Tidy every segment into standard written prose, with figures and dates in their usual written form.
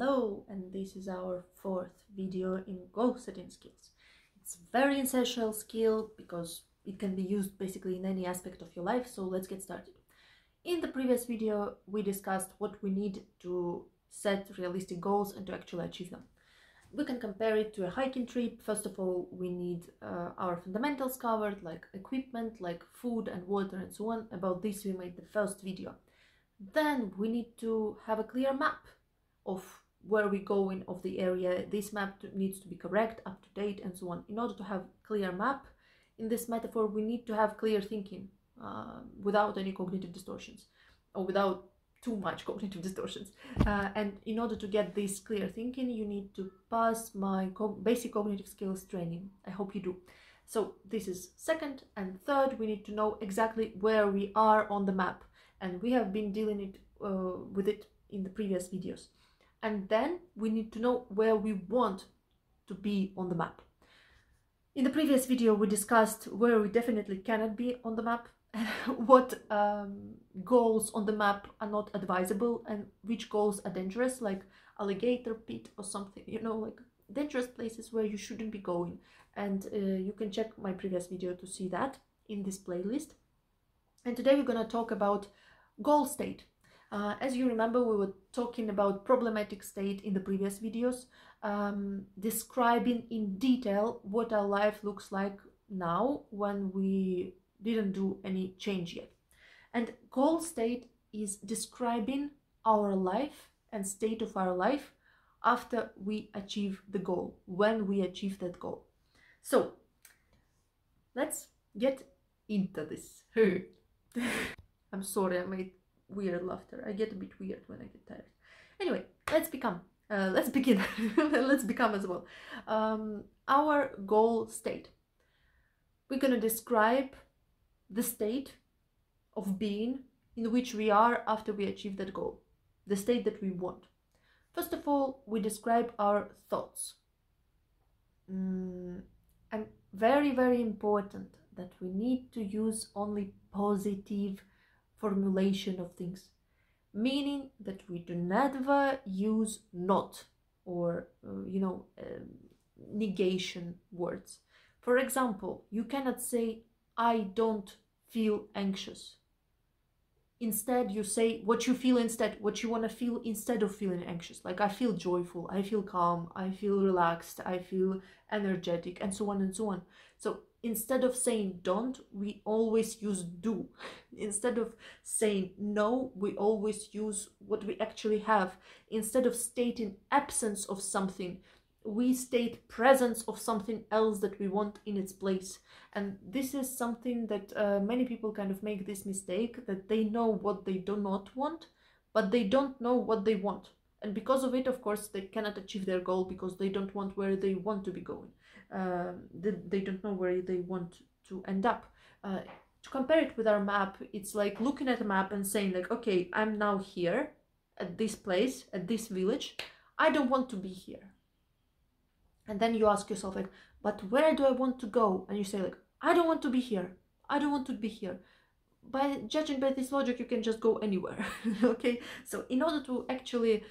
Hello, and this is our fourth video in goal setting skills. It's a very essential skill because it can be used basically in any aspect of your life, so let's get started. In the previous video, we discussed what we need to set realistic goals and to actually achieve them. We can compare it to a hiking trip. First of all, we need our fundamentals covered, like equipment, like food and water and so on. About this, we made the first video. Then we need to have a clear map of where we go in of the area. This map needs to be correct, up to date and so on. In order to have clear map, in this metaphor, we need to have clear thinking without any cognitive distortions or without too much cognitive distortions. And in order to get this clear thinking, you need to pass my basic cognitive skills training. I hope you do. So this is second, and third, we need to know exactly where we are on the map. And we have been dealing with it in the previous videos. And then we need to know where we want to be on the map. In the previous video, we discussed where we definitely cannot be on the map, what goals on the map are not advisable, and which goals are dangerous, like alligator pit or something, you know, like dangerous places where you shouldn't be going. And you can check my previous video to see that in this playlist. And today we're going to talk about goal state. As you remember, we were talking about problematic state in the previous videos, describing in detail what our life looks like now when we didn't do any change yet. And goal state is describing our life and state of our life after we achieve the goal, when we achieve that goal. So let's get into this. I'm sorry, I made weird laughter. I get a bit weird when I get tired. Anyway, let's begin. Let's become as well. Our goal state. We're going to describe the state of being in which we are after we achieve that goal, the state that we want. First of all, we describe our thoughts. And very, very important that we need to use only positive formulation of things, meaning that we do never use not or negation words. For example, you cannot say I don't feel anxious. Instead, you say what you feel instead, what you want to feel instead of feeling anxious. Like I feel joyful, I feel calm, I feel relaxed, I feel energetic, and so on and so on. So instead of saying don't, we always use do. Instead of saying no, we always use what we actually have. Instead of stating absence of something, we state presence of something else that we want in its place. And this is something that many people kind of make this mistake, that they know what they do not want, but they don't know what they want. And because of it, of course, they cannot achieve their goal because they don't want where they want to be going. They don't know where they want to end up. To compare it with our map, it's like looking at a map and saying like, okay, I'm now here at this place, at this village. I don't want to be here. And then you ask yourself like, but where do I want to go? And you say like, I don't want to be here. I don't want to be here. By judging by this logic, you can just go anywhere. Okay, so in order to actually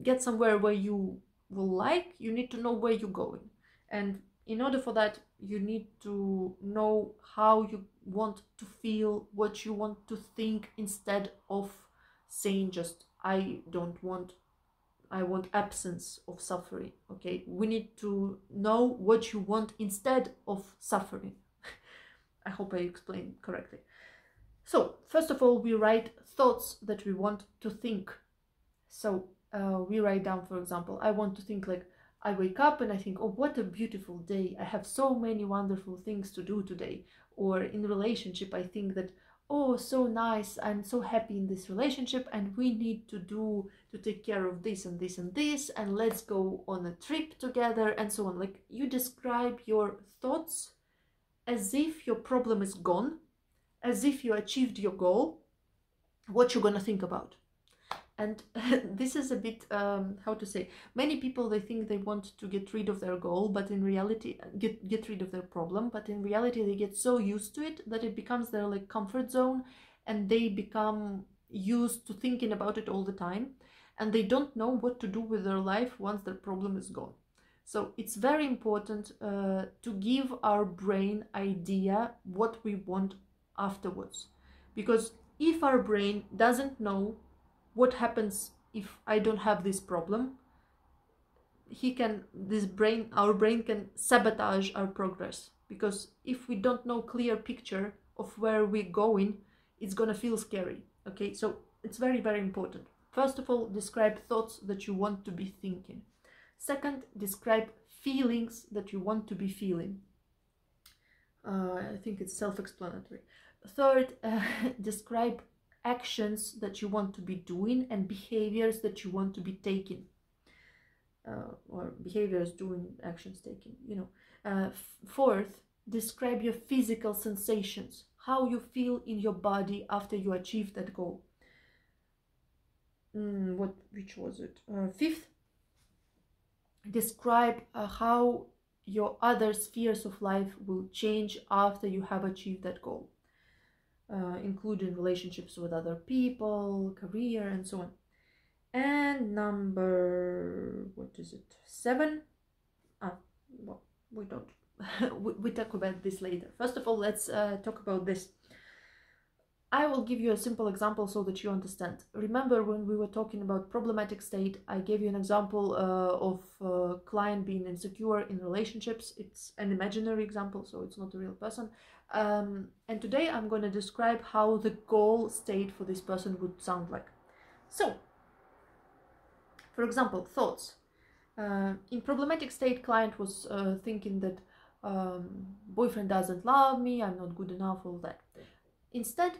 get somewhere where you will like, you need to know where you're going. And in order for that, you need to know how you want to feel, what you want to think, instead of saying just I want absence of suffering. Okay, we need to know what you want instead of suffering. I hope I explained correctly. So first of all, we write thoughts that we want to think. So we write down, for example, I want to think like, I wake up and I think, oh, what a beautiful day. I have so many wonderful things to do today. Or in relationship, I think that, oh, so nice. I'm so happy in this relationship and we need to take care of this and this and this. And let's go on a trip together and so on. Like you describe your thoughts as if your problem is gone, as if you achieved your goal, what you're going to think about. And this is a bit, how to say, many people, they think they want to get rid of their goal, but in reality, get rid of their problem, but in reality, they get so used to it that it becomes their like comfort zone, and they become used to thinking about it all the time. and they don't know what to do with their life once their problem is gone. So it's very important to give our brain idea what we want afterwards, because if our brain doesn't know what happens if I don't have this problem, our brain can sabotage our progress, because if we don't know clear picture of where we're going, it's gonna feel scary. Okay, so it's very, very important. First of all, describe thoughts that you want to be thinking. Second, describe feelings that you want to be feeling. I think it's self-explanatory. Third, describe actions that you want to be doing and behaviors that you want to be taking. Or behaviors doing, actions taken, you know. Fourth, describe your physical sensations, how you feel in your body after you achieve that goal. Which was it? Fifth, describe how your other spheres of life will change after you have achieved that goal, including relationships with other people, career, and so on. And number, what is it, 7? Well, we don't we talk about this later. First of all, let's talk about this. I will give you a simple example so that you understand. Remember when we were talking about problematic state, I gave you an example of a client being insecure in relationships. It's an imaginary example, so it's not a real person. And today I'm going to describe how the goal state for this person would sound like. So, for example, thoughts. In problematic state, client was thinking that boyfriend doesn't love me, I'm not good enough, all that. Instead,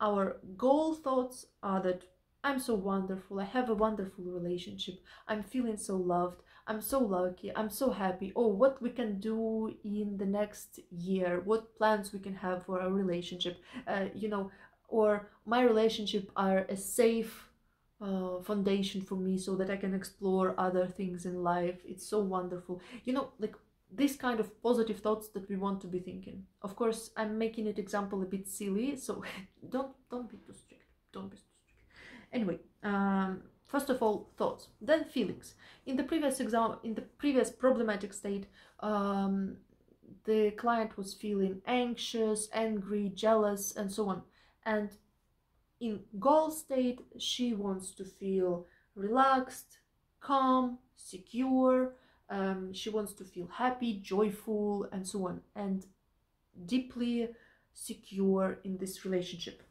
our goal thoughts are that I'm so wonderful, I have a wonderful relationship, I'm feeling so loved, I'm so lucky, I'm so happy. Oh, what we can do in the next year, what plans we can have for our relationship, you know, or my relationship are a safe foundation for me so that I can explore other things in life. It's so wonderful. You know, like this kind of positive thoughts that we want to be thinking. Of course, I'm making it example a bit silly, so don't be too strict. Don't be too strict. Anyway, first of all, thoughts, then feelings. In the previous problematic state, the client was feeling anxious, angry, jealous, and so on. And in goal state, she wants to feel relaxed, calm, secure. She wants to feel happy, joyful, and so on, and deeply secure in this relationship.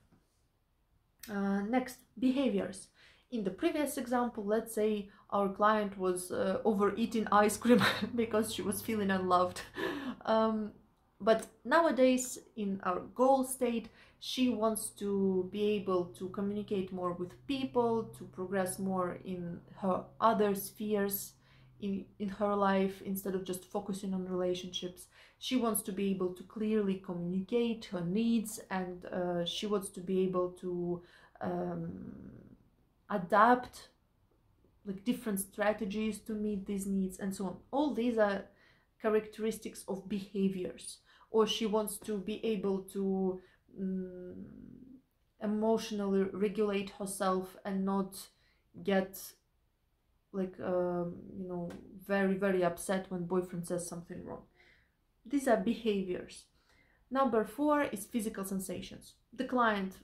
Next, behaviors. In the previous example, let's say our client was overeating ice cream because she was feeling unloved. But nowadays, in our goal state, she wants to be able to communicate more with people, to progress more in her other spheres in her life instead of just focusing on relationships. She wants to be able to clearly communicate her needs, and she wants to be able to adapt like different strategies to meet these needs and so on. All these are characteristics of behaviors. Or she wants to be able to emotionally regulate herself and not get like you know, very, very upset when boyfriend says something wrong. These are behaviors. Number 4 is physical sensations. The client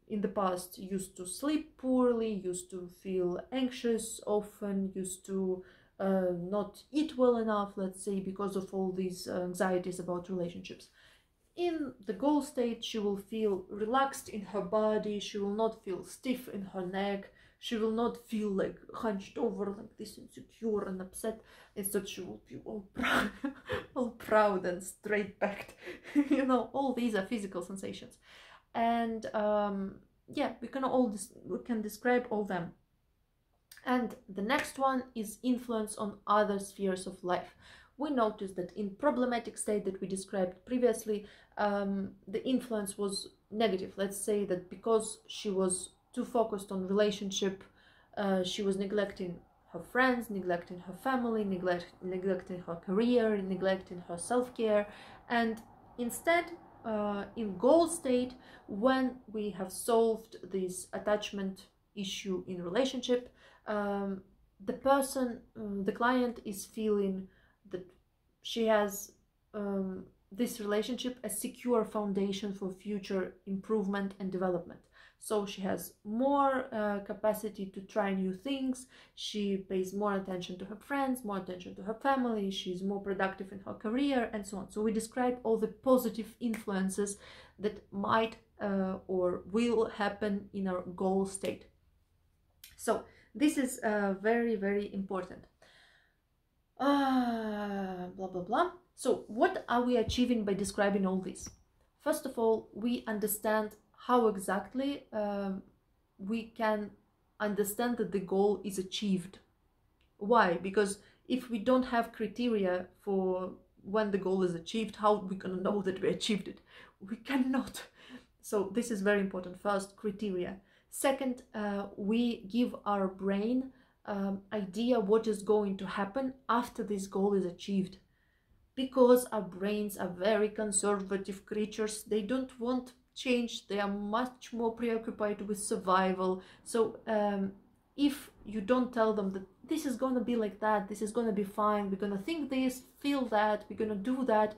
in the past used to sleep poorly, used to feel anxious often, used to not eat well enough, let's say, because of all these anxieties about relationships. In the goal state, she will feel relaxed in her body, she will not feel stiff in her neck, she will not feel like hunched over like this, insecure and upset. Instead, she will be all proud and straight-backed. You know, all these are physical sensations. And yeah, we can describe all them. And the next one is influence on other spheres of life. We noticed that in problematic state that we described previously, the influence was negative. Let's say that because she was too focused on relationship, she was neglecting her friends, neglecting her family, neglecting her career, neglecting her self-care. And instead, in goal state, when we have solved this attachment issue in relationship, the person, the client is feeling that she has this relationship a secure foundation for future improvement and development. So she has more capacity to try new things, she pays more attention to her friends, more attention to her family, she's more productive in her career, and so on. So we describe all the positive influences that might or will happen in our goal state. So this is very, very important. Blah, blah, blah. So what are we achieving by describing all this? First of all, we understand how exactly we can understand that the goal is achieved. Why? Because if we don't have criteria for when the goal is achieved, how are we gonna know that we achieved it? We cannot. So this is very important. First, criteria. Second, we give our brain idea what is going to happen after this goal is achieved, because our brains are very conservative creatures. They don't want change, they are much more preoccupied with survival. So if you don't tell them that this is going to be like that, this is going to be fine, we're going to think this, feel that, we're going to do that,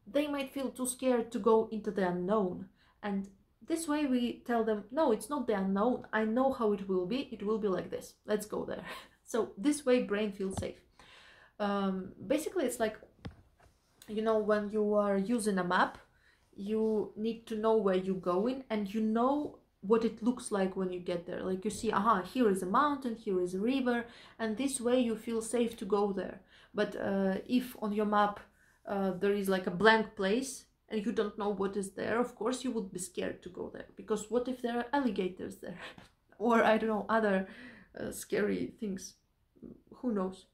they might feel too scared to go into the unknown. And this way we tell them, no, it's not the unknown, I know how it will be like this, let's go there. So this way brain feels safe. Basically it's like, you know, when you are using a map, you need to know where you're going, and you know what it looks like when you get there. Like you see, aha, here is a mountain, here is a river, and this way you feel safe to go there. But if on your map there is like a blank place and you don't know what is there, of course you would be scared to go there, because what if there are alligators there? Or I don't know, other scary things, who knows.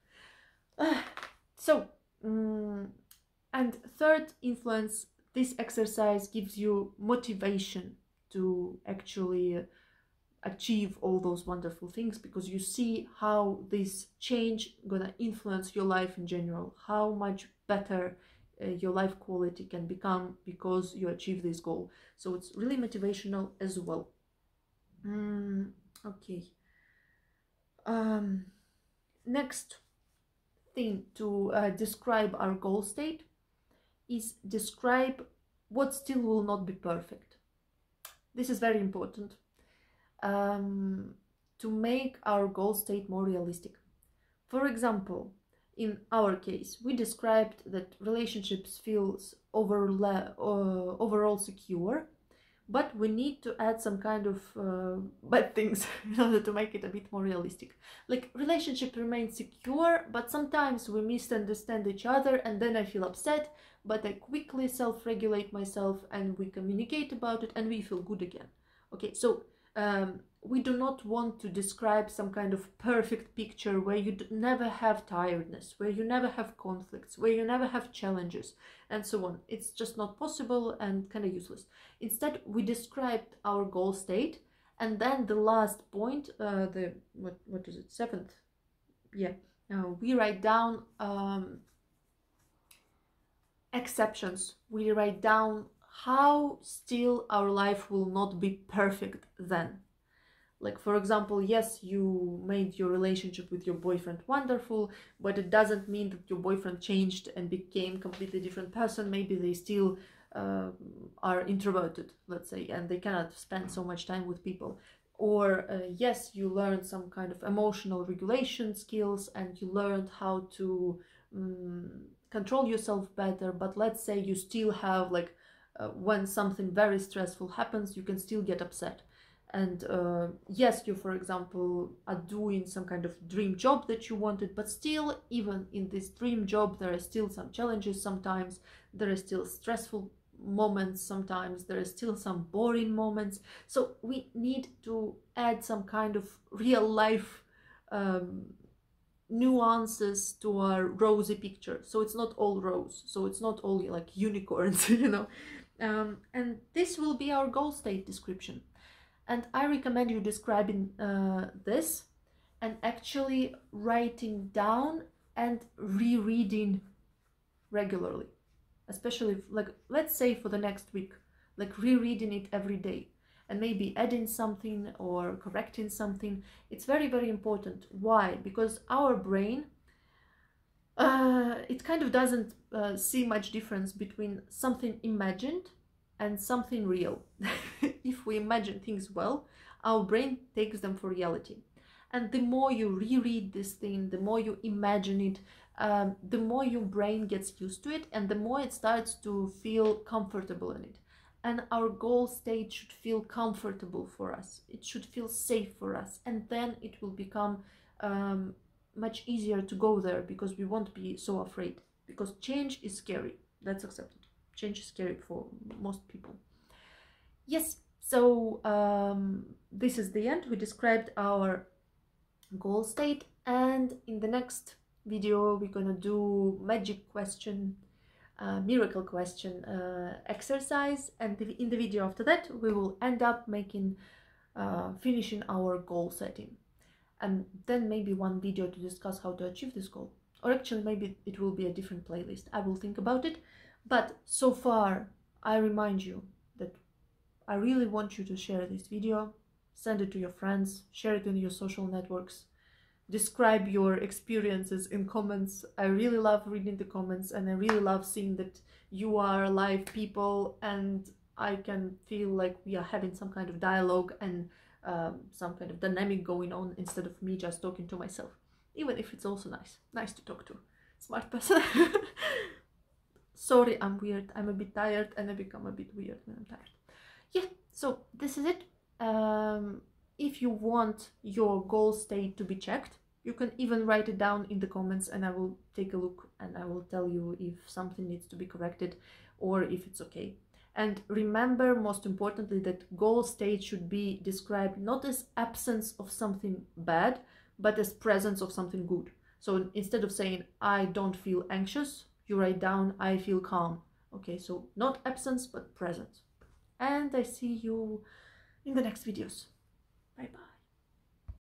And third influence, this exercise gives you motivation to actually achieve all those wonderful things, because you see how this change gonna influence your life in general, how much better your life quality can become because you achieve this goal. So it's really motivational as well. Okay. Next thing to describe our goal state is describe what still will not be perfect. This is very important to make our goal state more realistic. For example, in our case, we described that relationships feels overall secure, but we need to add some kind of bad things in order to make it a bit more realistic. Like, relationship remains secure, but sometimes we misunderstand each other, and then I feel upset, but I quickly self-regulate myself and we communicate about it and we feel good again. Okay, so we do not want to describe some kind of perfect picture where you never have tiredness, where you never have conflicts, where you never have challenges, and so on. It's just not possible and kind of useless. Instead, we described our goal state, and then the last point, what is it, seventh? Yeah, we write down exceptions. We write down how still our life will not be perfect then. Like, for example, yes, you made your relationship with your boyfriend wonderful, but it doesn't mean that your boyfriend changed and became a completely different person. Maybe they still are introverted, let's say, and they cannot spend so much time with people. Or yes, you learned some kind of emotional regulation skills and you learned how to control yourself better, but let's say you still have, like, when something very stressful happens, you can still get upset. And yes, you, for example, are doing some kind of dream job that you wanted, but still, even in this dream job, there are still some challenges sometimes, there are still stressful moments sometimes, there are still some boring moments. So we need to add some kind of real life nuances to our rosy picture. So it's not all rose, so it's not all like unicorns, you know. And this will be our goal state description. And I recommend you describing this and actually writing down and rereading regularly, especially if, like, let's say for the next week, like rereading it every day. and maybe adding something or correcting something. It's very, very important. Why? Because our brain, it kind of doesn't see much difference between something imagined and something real. If we imagine things well, our brain takes them for reality. And the more you reread this thing, the more you imagine it, the more your brain gets used to it, and the more it starts to feel comfortable in it. And our goal state should feel comfortable for us. It should feel safe for us. And then it will become much easier to go there, because we won't be so afraid. Because change is scary. That's accepted. Change is scary for most people. Yes, so this is the end. We described our goal state, and in the next video we're gonna do magic question, miracle question exercise, and in the video after that we will end up making finishing our goal setting, and then maybe one video to discuss how to achieve this goal, or actually maybe it will be a different playlist. I will think about it, but so far I remind you that I really want you to share this video, send it to your friends, share it in your social networks, describe your experiences in comments. I really love reading the comments, and I really love seeing that you are live people, and I can feel like we are having some kind of dialogue and some kind of dynamic going on, instead of me just talking to myself, even if it's also nice to talk to smart person. Sorry, I'm weird. I'm a bit tired, and I become a bit weird when I'm tired. Yeah, so this is it. If you want your goal state to be checked, you can even write it down in the comments, and I will take a look and I will tell you if something needs to be corrected or if it's okay. And remember, most importantly, that goal state should be described not as absence of something bad, but as presence of something good. So instead of saying I don't feel anxious, you write down I feel calm. Okay, so not absence but presence. And I see you in the next videos. Bye bye.